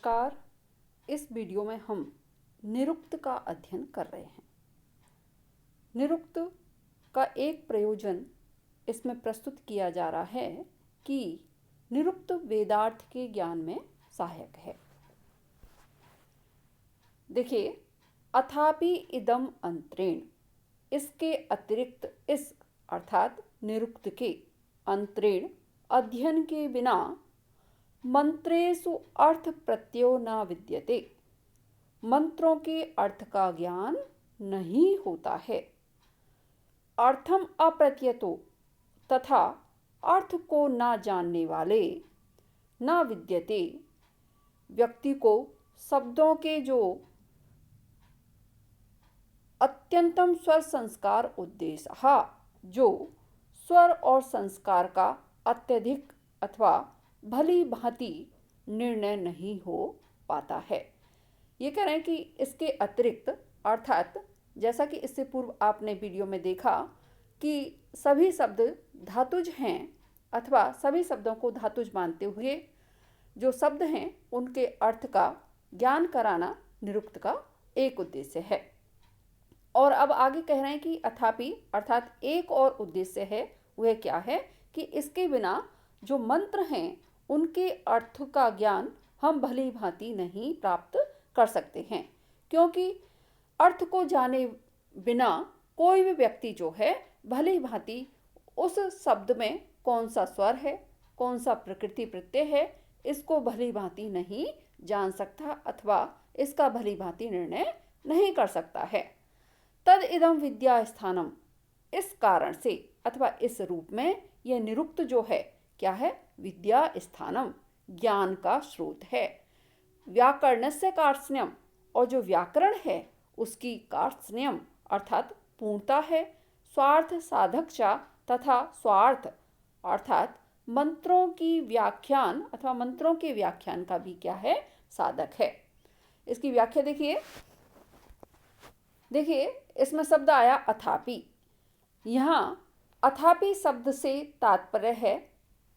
नमस्कार। इस वीडियो में हम निरुक्त का अध्ययन कर रहे हैं। निरुक्त का एक प्रयोजन इसमें प्रस्तुत किया जा रहा है कि निरुक्त वेदार्थ के ज्ञान में सहायक है। देखिए, अथापि इदम अंतरेण, इसके अतिरिक्त इस अर्थात निरुक्त के अंतरेण अध्ययन के बिना मंत्रेषु अर्थ प्रत्ययो न विद्यते, मंत्रों के अर्थ का ज्ञान नहीं होता है। अर्थम अप्रत्यतो तथा अर्थ को न जानने वाले न विद्यते, व्यक्ति को शब्दों के जो अत्यंतम स्वर संस्कार उद्देश्य, जो स्वर और संस्कार का अत्यधिक अथवा भली भांति निर्णय नहीं हो पाता है। ये कह रहे हैं कि इसके अतिरिक्त अर्थात जैसा कि इससे पूर्व आपने वीडियो में देखा कि सभी शब्द धातुज हैं अथवा सभी शब्दों को धातुज मानते हुए जो शब्द हैं उनके अर्थ का ज्ञान कराना निरुक्त का एक उद्देश्य है। और अब आगे कह रहे हैं कि अथापि अर्थात एक और उद्देश्य है, वह क्या है कि इसके बिना जो मंत्र हैं उनके अर्थ का ज्ञान हम भली भांति नहीं प्राप्त कर सकते हैं, क्योंकि अर्थ को जाने बिना कोई भी व्यक्ति जो है भली भांति उस शब्द में कौन सा स्वर है, कौन सा प्रकृति प्रत्यय है, इसको भली भांति नहीं जान सकता अथवा इसका भली भांति निर्णय नहीं कर सकता है। तद इदम विद्या स्थानम, इस कारण से अथवा इस रूप में यह निरुक्त जो है क्या है, विद्या स्थानम, ज्ञान का स्रोत है। व्याकरणस्य कार्त्स्न्यम, और जो व्याकरण है उसकी कार्त्स्न्यम अर्थात पूर्णता है। स्वार्थ साधकचा तथा स्वार्थ अर्थात मंत्रों की व्याख्यान अथवा मंत्रों के व्याख्यान का भी क्या है, साधक है। इसकी व्याख्या देखिए इसमें शब्द आया अथापि। यहाँ अथापि शब्द से तात्पर्य है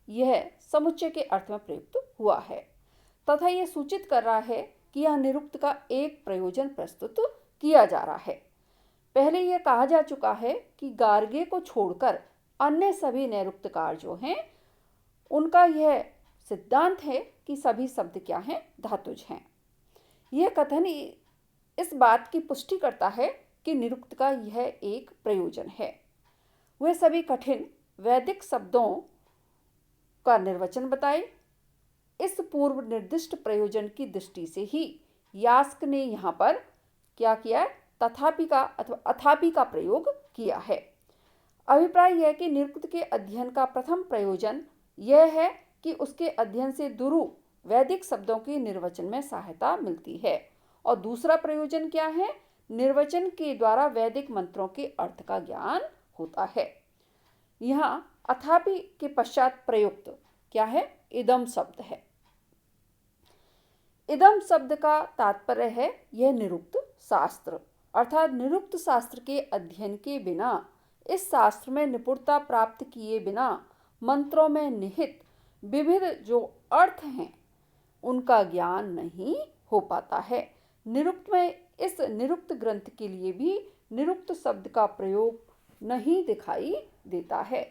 यह समुच्चय के अर्थ में प्रयुक्त हुआ है तथा यह सूचित कर रहा है कि यह निरुक्त का एक प्रयोजन प्रस्तुत किया जा रहा है। पहले यह कहा जा चुका है कि गार्ग्य को छोड़कर अन्य सभी निरुक्तकार जो हैं उनका यह सिद्धांत है कि सभी शब्द क्या हैं, धातुज हैं। यह कथन इस बात की पुष्टि करता है कि निरुक्त का यह एक प्रयोजन है। वह सभी कठिन वैदिक शब्दों का निर्वचन बताए। इस पूर्व निर्दिष्ट प्रयोजन की दृष्टि से ही यास्क ने यहाँ पर क्या किया है, तथापि का अथवा अथापि का प्रयोग किया है। अभिप्राय यह कि निरुक्त के अध्ययन का प्रथम प्रयोजन यह है कि उसके अध्ययन से दुरु वैदिक शब्दों के निर्वचन में सहायता मिलती है, और दूसरा प्रयोजन क्या है, निर्वचन के द्वारा वैदिक मंत्रों के अर्थ का ज्ञान होता है। यहाँ अथापि के पश्चात प्रयुक्त क्या है, इदम शब्द है। इदम शब्द का तात्पर्य है यह निरुक्त शास्त्र अर्थात निरुक्त शास्त्र के अध्ययन के बिना, इस शास्त्र में निपुणता प्राप्त किए बिना मंत्रों में निहित विविध जो अर्थ हैं उनका ज्ञान नहीं हो पाता है। निरुक्त में इस निरुक्त ग्रंथ के लिए भी निरुक्त शब्द का प्रयोग नहीं दिखाई देता है।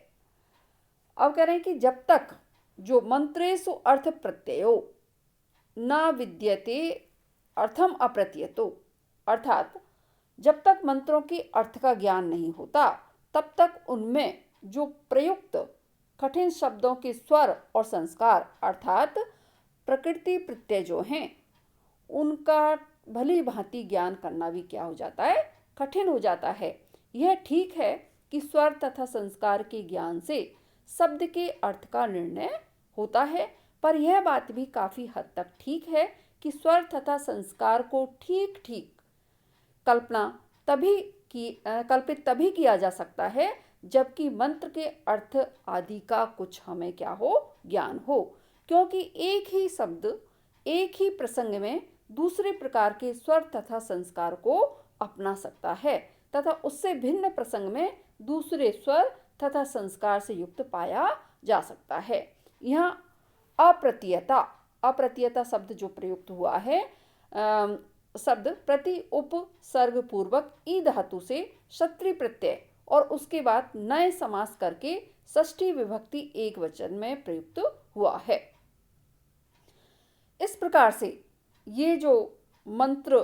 अब कह रहे हैं कि जब तक जो मंत्रेषु अर्थ प्रत्ययो न विद्यते अर्थम अप्रत्यतो, अर्थात जब तक मंत्रों के अर्थ का ज्ञान नहीं होता तब तक उनमें जो प्रयुक्त कठिन शब्दों के स्वर और संस्कार अर्थात प्रकृति प्रत्यय जो हैं उनका भली भांति ज्ञान करना भी क्या हो जाता है, कठिन हो जाता है। यह ठीक है कि स्वर तथा संस्कार के ज्ञान से शब्द के अर्थ का निर्णय होता है, पर यह बात भी काफ़ी हद तक ठीक है कि स्वर तथा संस्कार को ठीक ठीक कल्पित तभी किया जा सकता है जबकि मंत्र के अर्थ आदि का कुछ हमें क्या हो, ज्ञान हो, क्योंकि एक ही शब्द एक ही प्रसंग में दूसरे प्रकार के स्वर तथा संस्कार को अपना सकता है तथा उससे भिन्न प्रसंग में दूसरे स्वर तथा संस्कार से युक्त पाया जा सकता है। यहाँ अप्रत्ययता अप्रत्ययता शब्द जो प्रयुक्त हुआ है, शब्द प्रति उपसर्ग पूर्वक ई धातु से क्षत्रिय प्रत्यय और उसके बाद नए समास करके षष्ठी विभक्ति एक वचन में प्रयुक्त हुआ है। इस प्रकार से ये जो मंत्र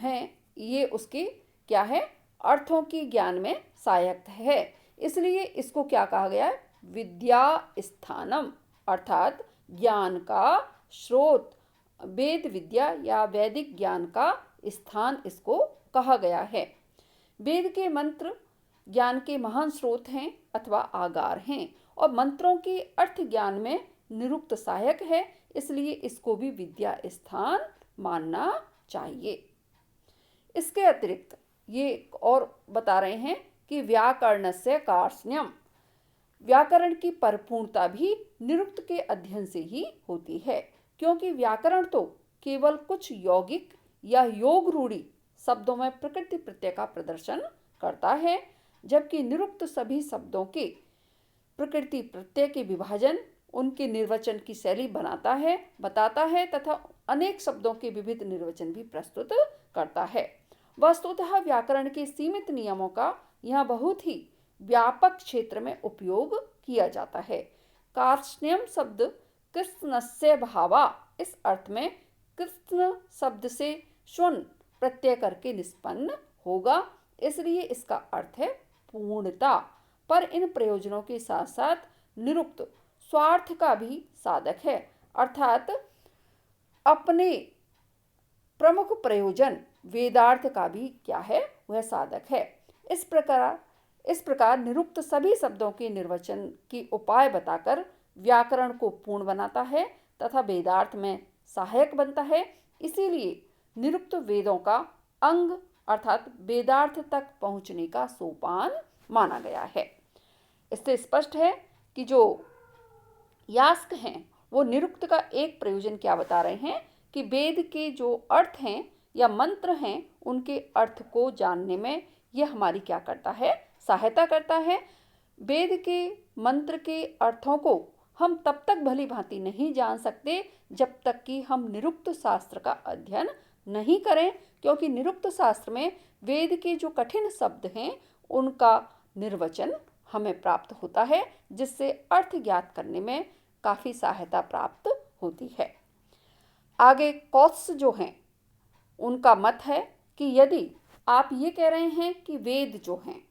हैं ये उसके क्या है, अर्थों की ज्ञान में सहायक है। इसलिए इसको क्या कहा गया है, विद्या स्थानम, अर्थात ज्ञान का स्रोत, वेद विद्या या वैदिक ज्ञान का स्थान इसको कहा गया है। वेद के मंत्र ज्ञान के महान स्रोत हैं अथवा आगार हैं और मंत्रों के अर्थ ज्ञान में निरुक्त सहायक है, इसलिए इसको भी विद्या स्थान मानना चाहिए। इसके अतिरिक्त ये और बता रहे हैं कि व्याकरणस्य कार्ष्ण्यम, व्याकरण की परिपूर्णता भी निरुक्त के अध्ययन से ही होती है, क्योंकि व्याकरण तो केवल कुछ यौगिक या योग रूढ़ी शब्दों में प्रकृति प्रत्यय का प्रदर्शन करता है, जबकि निरुक्त सभी शब्दों के प्रकृति प्रत्यय के विभाजन, उनके निर्वचन की शैली बताता है तथा अनेक शब्दों के विविध निर्वचन भी प्रस्तुत करता है। वस्तुतः व्याकरण के सीमित नियमों का यहाँ बहुत ही व्यापक क्षेत्र में उपयोग किया जाता है। कार्ष्ण्यम शब्द कृत्स्नस्य भावा, इस अर्थ में कृत्स्न शब्द से श्वन प्रत्यय करके निष्पन्न होगा, इसलिए इसका अर्थ है पूर्णता। पर इन प्रयोजनों के साथ साथ निरुक्त स्वार्थ का भी साधक है, अर्थात अपने प्रमुख प्रयोजन वेदार्थ का भी क्या है, वह साधक है। इस प्रकार निरुक्त सभी शब्दों के निर्वचन की उपाय बताकर व्याकरण को पूर्ण बनाता है तथा वेदार्थ में सहायक बनता है। इसीलिए निरुक्त वेदों का अंग अर्थात वेदार्थ तक पहुंचने का सोपान माना गया है। इससे स्पष्ट है कि जो यास्क हैं वो निरुक्त का एक प्रयोजन क्या बता रहे हैं कि वेद के जो अर्थ हैं या मंत्र हैं उनके अर्थ को जानने में यह हमारी क्या करता है, सहायता करता है। वेद के मंत्र के अर्थों को हम तब तक भली भांति नहीं जान सकते जब तक कि हम निरुक्त शास्त्र का अध्ययन नहीं करें, क्योंकि निरुक्त शास्त्र में वेद के जो कठिन शब्द हैं उनका निर्वचन हमें प्राप्त होता है, जिससे अर्थ ज्ञात करने में काफ़ी सहायता प्राप्त होती है। आगे कौत्स जो हैं उनका मत है कि यदि आप ये कह रहे हैं कि वेद जो हैं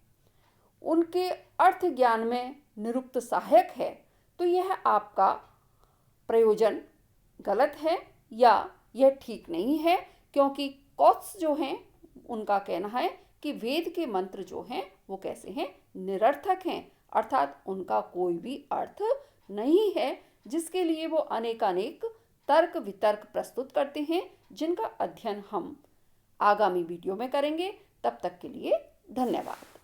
उनके अर्थ ज्ञान में निरुक्त सहायक है, तो यह आपका प्रयोजन गलत है या यह ठीक नहीं है, क्योंकि कौत्स जो हैं उनका कहना है कि वेद के मंत्र जो हैं वो कैसे हैं, निरर्थक हैं, अर्थात उनका कोई भी अर्थ नहीं है, जिसके लिए वो अनेकानेक तर्क वितर्क प्रस्तुत करते हैं, जिनका अध्ययन हम आगामी वीडियो में करेंगे। तब तक के लिए धन्यवाद।